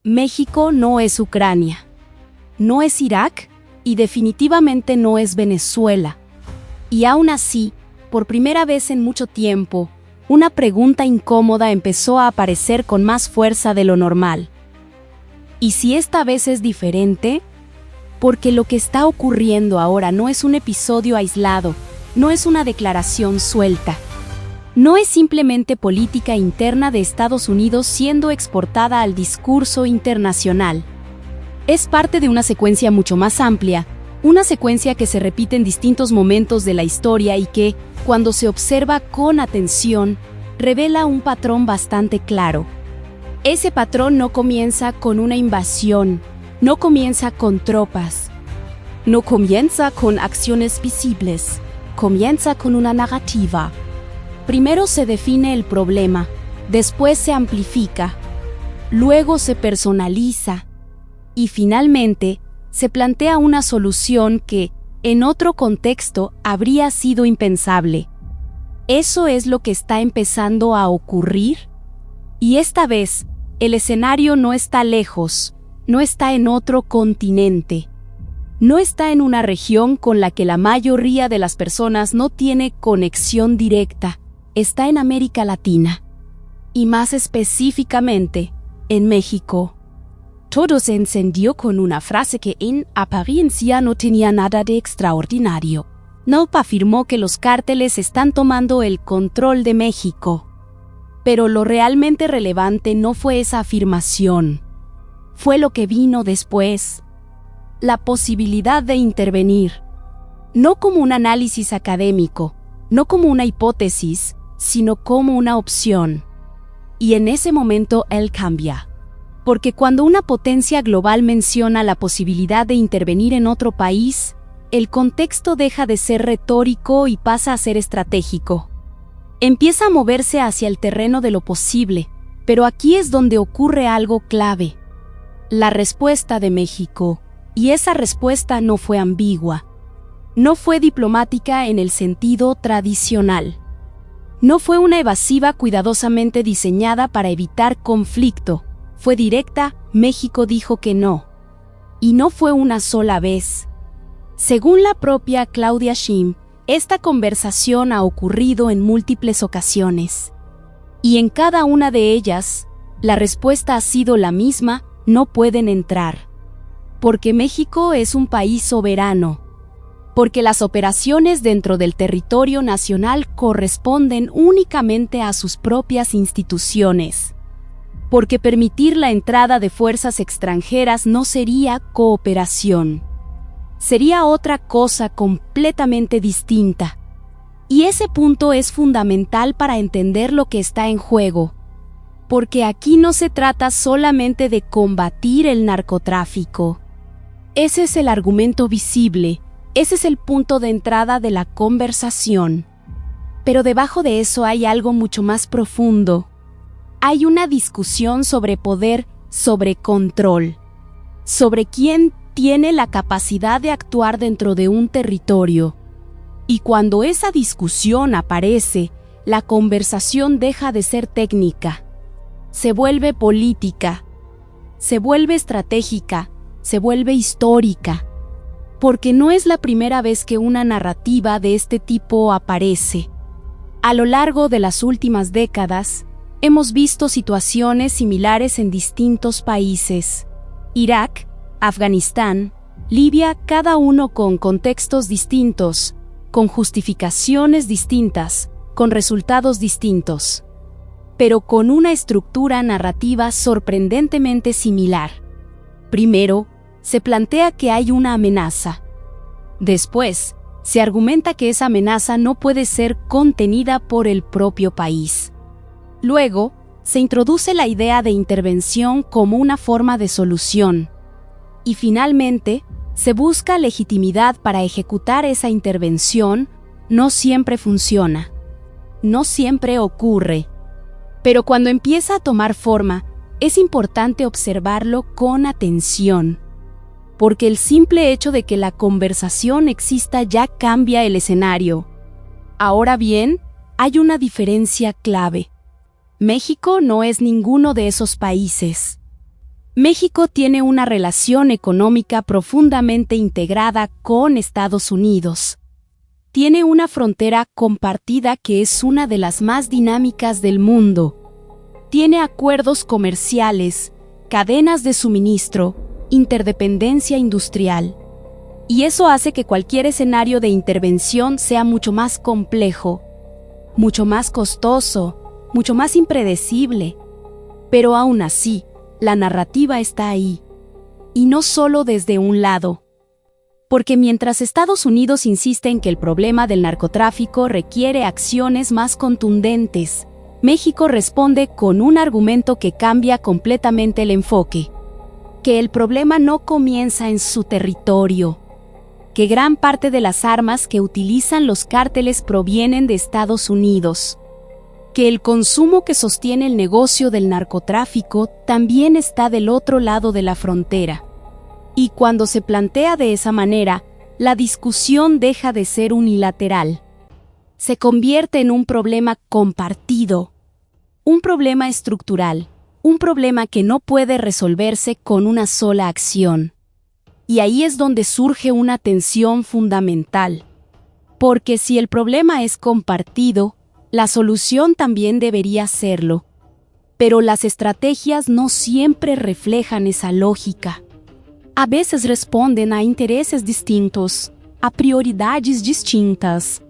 México no es Ucrania, no es Irak y definitivamente no es Venezuela. Y aún así, por primera vez en mucho tiempo, una pregunta incómoda empezó a aparecer con más fuerza de lo normal. ¿Y si esta vez es diferente? Porque lo que está ocurriendo ahora no es un episodio aislado, no es una declaración suelta. No es simplemente política interna de Estados Unidos siendo exportada al discurso internacional. Es parte de una secuencia mucho más amplia, una secuencia que se repite en distintos momentos de la historia y que, cuando se observa con atención, revela un patrón bastante claro. Ese patrón no comienza con una invasión, no comienza con tropas, no comienza con acciones visibles, comienza con una narrativa. Primero se define el problema, después se amplifica, luego se personaliza y finalmente se plantea una solución que, en otro contexto, habría sido impensable. Eso es lo que está empezando a ocurrir. Y esta vez, el escenario no está lejos, no está en otro continente, no está en una región con la que la mayoría de las personas no tiene conexión directa. Está en América Latina, y más específicamente, en México. Todo se encendió con una frase que en apariencia no tenía nada de extraordinario. Naup afirmó que los cárteles están tomando el control de México. Pero lo realmente relevante no fue esa afirmación. Fue lo que vino después. La posibilidad de intervenir. No como un análisis académico, no como una hipótesis, sino como una opción. Y en ese momento él cambia. Porque cuando una potencia global menciona la posibilidad de intervenir en otro país, el contexto deja de ser retórico y pasa a ser estratégico. Empieza a moverse hacia el terreno de lo posible, pero aquí es donde ocurre algo clave. La respuesta de México, y esa respuesta no fue ambigua. No fue diplomática en el sentido tradicional. No fue una evasiva cuidadosamente diseñada para evitar conflicto. Fue directa, México dijo que no. Y no fue una sola vez. Según la propia Claudia Sheinbaum, esta conversación ha ocurrido en múltiples ocasiones. Y en cada una de ellas, la respuesta ha sido la misma: no pueden entrar. Porque México es un país soberano. Porque las operaciones dentro del territorio nacional corresponden únicamente a sus propias instituciones. Porque permitir la entrada de fuerzas extranjeras no sería cooperación. Sería otra cosa completamente distinta. Y ese punto es fundamental para entender lo que está en juego. Porque aquí no se trata solamente de combatir el narcotráfico. Ese es el argumento visible. Ese es el punto de entrada de la conversación. Pero debajo de eso hay algo mucho más profundo. Hay una discusión sobre poder, sobre control, sobre quién tiene la capacidad de actuar dentro de un territorio. Y cuando esa discusión aparece, la conversación deja de ser técnica. Se vuelve política, se vuelve estratégica, se vuelve histórica. Porque no es la primera vez que una narrativa de este tipo aparece. A lo largo de las últimas décadas, hemos visto situaciones similares en distintos países. Irak, Afganistán, Libia, cada uno con contextos distintos, con justificaciones distintas, con resultados distintos, pero con una estructura narrativa sorprendentemente similar. Primero, se plantea que hay una amenaza. Después, se argumenta que esa amenaza no puede ser contenida por el propio país. Luego, se introduce la idea de intervención como una forma de solución. Y finalmente, se busca legitimidad para ejecutar esa intervención. No siempre funciona. No siempre ocurre. Pero cuando empieza a tomar forma, es importante observarlo con atención. Porque el simple hecho de que la conversación exista ya cambia el escenario. Ahora bien, hay una diferencia clave. México no es ninguno de esos países. México tiene una relación económica profundamente integrada con Estados Unidos. Tiene una frontera compartida que es una de las más dinámicas del mundo. Tiene acuerdos comerciales, cadenas de suministro, interdependencia industrial. Y eso hace que cualquier escenario de intervención sea mucho más complejo, mucho más costoso, mucho más impredecible. Pero aún así, la narrativa está ahí. Y no solo desde un lado. Porque mientras Estados Unidos insiste en que el problema del narcotráfico requiere acciones más contundentes, México responde con un argumento que cambia completamente el enfoque. Que el problema no comienza en su territorio. Que gran parte de las armas que utilizan los cárteles provienen de Estados Unidos. Que el consumo que sostiene el negocio del narcotráfico también está del otro lado de la frontera. Y cuando se plantea de esa manera, la discusión deja de ser unilateral. Se convierte en un problema compartido, un problema estructural, un problema que no puede resolverse con una sola acción. Y ahí es donde surge una tensión fundamental. Porque si el problema es compartido, la solución también debería serlo. Pero las estrategias no siempre reflejan esa lógica. A veces responden a intereses distintos, a prioridades distintas,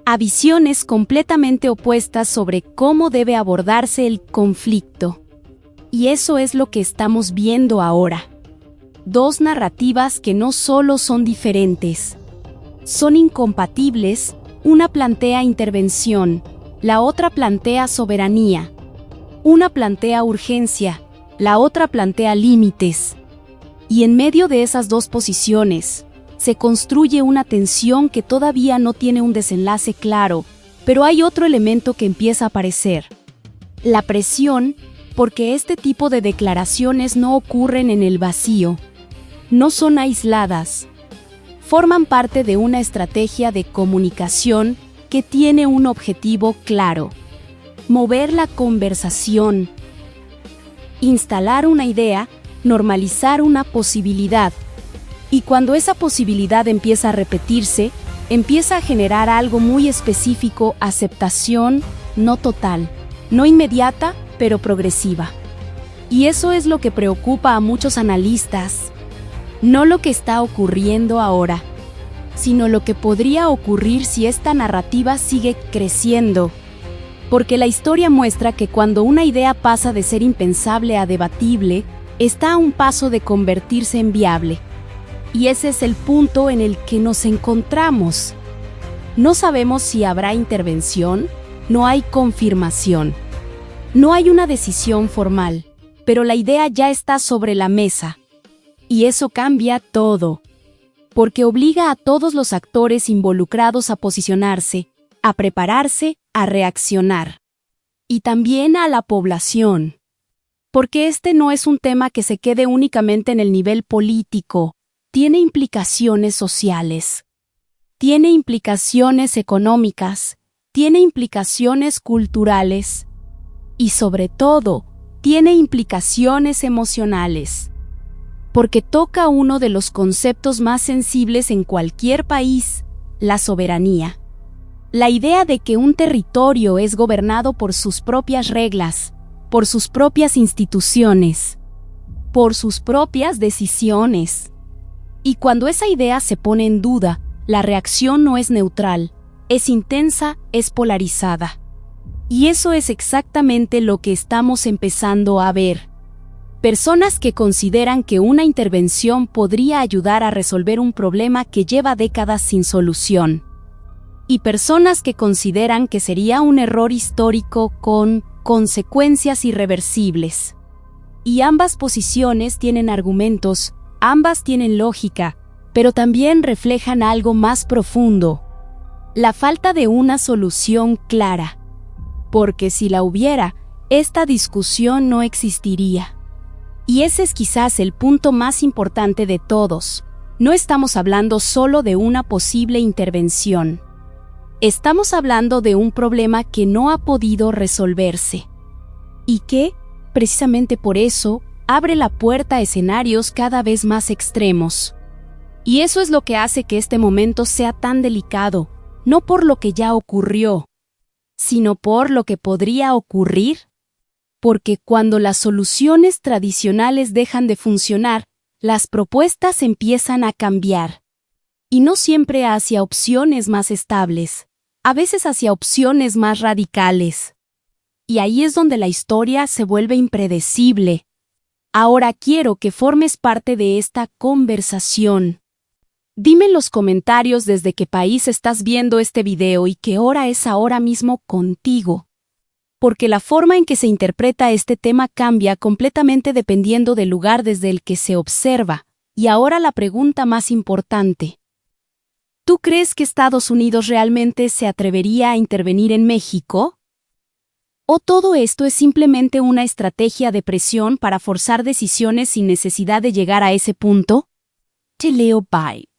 a visiones completamente opuestas sobre cómo debe abordarse el conflicto. Y eso es lo que estamos viendo ahora. Dos narrativas que no solo son diferentes, son incompatibles. Una plantea intervención, la otra plantea soberanía. Una plantea urgencia, la otra plantea límites. Y en medio de esas dos posiciones, se construye una tensión que todavía no tiene un desenlace claro, pero hay otro elemento que empieza a aparecer. La presión, porque este tipo de declaraciones no ocurren en el vacío, no son aisladas, forman parte de una estrategia de comunicación que tiene un objetivo claro: mover la conversación, instalar una idea, normalizar una posibilidad. Y cuando esa posibilidad empieza a repetirse, empieza a generar algo muy específico: aceptación no total, no inmediata, pero progresiva. Y eso es lo que preocupa a muchos analistas. No lo que está ocurriendo ahora, sino lo que podría ocurrir si esta narrativa sigue creciendo. Porque la historia muestra que cuando una idea pasa de ser impensable a debatible, está a un paso de convertirse en viable. Y ese es el punto en el que nos encontramos. No sabemos si habrá intervención, no hay confirmación. No hay una decisión formal, pero la idea ya está sobre la mesa. Y eso cambia todo. Porque obliga a todos los actores involucrados a posicionarse, a prepararse, a reaccionar. Y también a la población. Porque este no es un tema que se quede únicamente en el nivel político, tiene implicaciones sociales, tiene implicaciones económicas, tiene implicaciones culturales y sobre todo, tiene implicaciones emocionales. Porque toca uno de los conceptos más sensibles en cualquier país, la soberanía. La idea de que un territorio es gobernado por sus propias reglas, por sus propias instituciones, por sus propias decisiones. Y cuando esa idea se pone en duda, la reacción no es neutral, es intensa, es polarizada. Y eso es exactamente lo que estamos empezando a ver. Personas que consideran que una intervención podría ayudar a resolver un problema que lleva décadas sin solución. Y personas que consideran que sería un error histórico con consecuencias irreversibles. Y ambas posiciones tienen argumentos, ambas tienen lógica, pero también reflejan algo más profundo: la falta de una solución clara. Porque si la hubiera, esta discusión no existiría. Y ese es quizás el punto más importante de todos. No estamos hablando solo de una posible intervención. Estamos hablando de un problema que no ha podido resolverse. Y que, precisamente por eso, abre la puerta a escenarios cada vez más extremos. Y eso es lo que hace que este momento sea tan delicado, no por lo que ya ocurrió, sino por lo que podría ocurrir. Porque cuando las soluciones tradicionales dejan de funcionar, las propuestas empiezan a cambiar. Y no siempre hacia opciones más estables, a veces hacia opciones más radicales. Y ahí es donde la historia se vuelve impredecible. Ahora quiero que formes parte de esta conversación. Dime en los comentarios desde qué país estás viendo este video y qué hora es ahora mismo contigo. Porque la forma en que se interpreta este tema cambia completamente dependiendo del lugar desde el que se observa. Y ahora la pregunta más importante. ¿Tú crees que Estados Unidos realmente se atrevería a intervenir en México? ¿O todo esto es simplemente una estrategia de presión para forzar decisiones sin necesidad de llegar a ese punto? Te leo, bye.